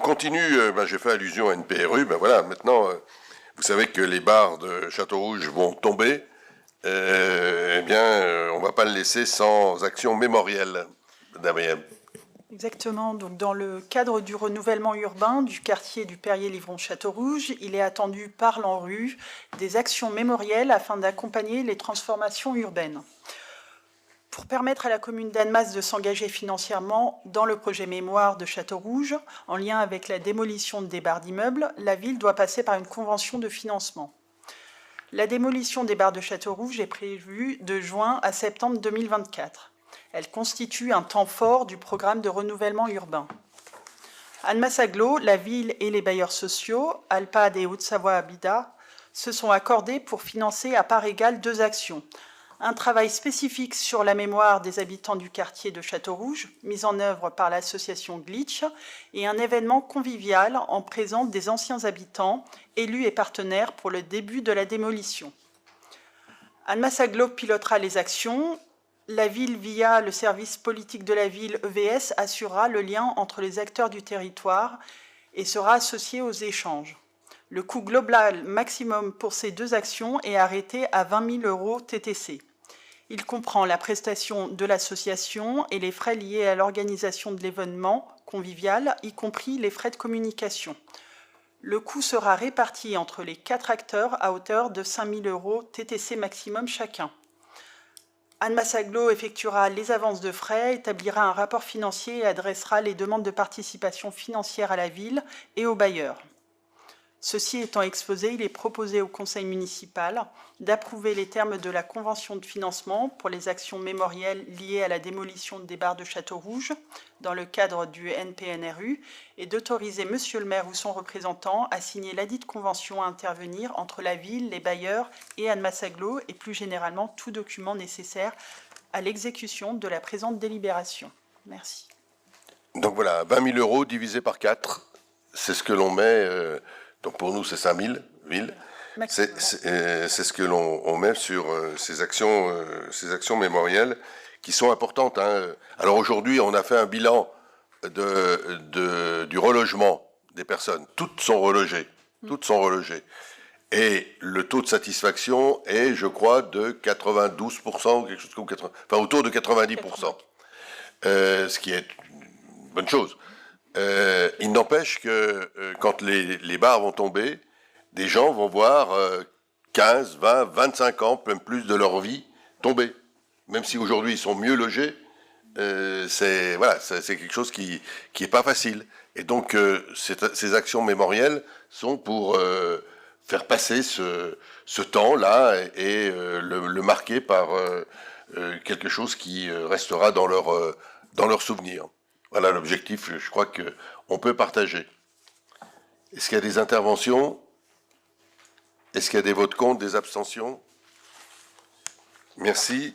continue, j'ai fait allusion à une PRU, voilà, maintenant, vous savez que les bars de Château-Rouge vont tomber, on ne va pas le laisser sans action mémorielle, Damien. Exactement. Donc, dans le cadre du renouvellement urbain du quartier du Perrier-Livron-Château-Rouge, il est attendu par l'ANRU des actions mémorielles afin d'accompagner les transformations urbaines. Pour permettre à la commune d'Annemasse de s'engager financièrement dans le projet mémoire de Château-Rouge, en lien avec la démolition des barres d'immeubles, la ville doit passer par une convention de financement. La démolition des barres de Château-Rouge est prévue de juin à septembre 2024. Elle constitue un temps fort du programme de renouvellement urbain. Annemasse Agglo, la ville et les bailleurs sociaux, Alpad et Haute-Savoie Habitat, se sont accordés pour financer à part égale 2 actions. Un travail spécifique sur la mémoire des habitants du quartier de Château-Rouge, mis en œuvre par l'association Glitch, et un événement convivial en présence des anciens habitants, élus et partenaires pour le début de la démolition. Annemasse Agglo pilotera les actions. La ville, via le service politique de la ville EVS, assurera le lien entre les acteurs du territoire et sera associée aux échanges. Le coût global maximum pour ces 2 actions est arrêté à 20 000 € TTC. Il comprend la prestation de l'association et les frais liés à l'organisation de l'événement convivial, y compris les frais de communication. Le coût sera réparti entre les 4 acteurs à hauteur de 5 000 € TTC maximum chacun. Annemasse Agglo effectuera les avances de frais, établira un rapport financier et adressera les demandes de participation financière à la ville et aux bailleurs. Ceci étant exposé, il est proposé au conseil municipal d'approuver les termes de la convention de financement pour les actions mémorielles liées à la démolition des barres de Château-Rouge dans le cadre du NPNRU et d'autoriser monsieur le maire ou son représentant à signer ladite convention à intervenir entre la ville, les bailleurs et Annemasse Agglo et plus généralement tout document nécessaire à l'exécution de la présente délibération. Merci. Donc voilà, 20 000 € divisé par 4, c'est ce que l'on met... Donc pour nous, c'est 5 000 villes. C'est ce que l'on met sur ces actions mémorielles qui sont importantes. Alors aujourd'hui, on a fait un bilan du relogement des personnes. Toutes sont relogées. Et le taux de satisfaction est, je crois, de 92%, quelque chose comme autour de 90%. Ce qui est une bonne chose. Il n'empêche que quand les barres vont tomber, des gens vont voir 15, 20, 25 ans, même plus de leur vie tomber. Même si aujourd'hui ils sont mieux logés, c'est quelque chose qui est pas facile. Et donc ces actions mémorielles sont pour faire passer ce temps-là et le marquer par quelque chose qui restera dans leur souvenir. Voilà l'objectif, je crois qu'on peut partager. Est-ce qu'il y a des interventions? Est-ce qu'il y a des votes contre, des abstentions? Merci.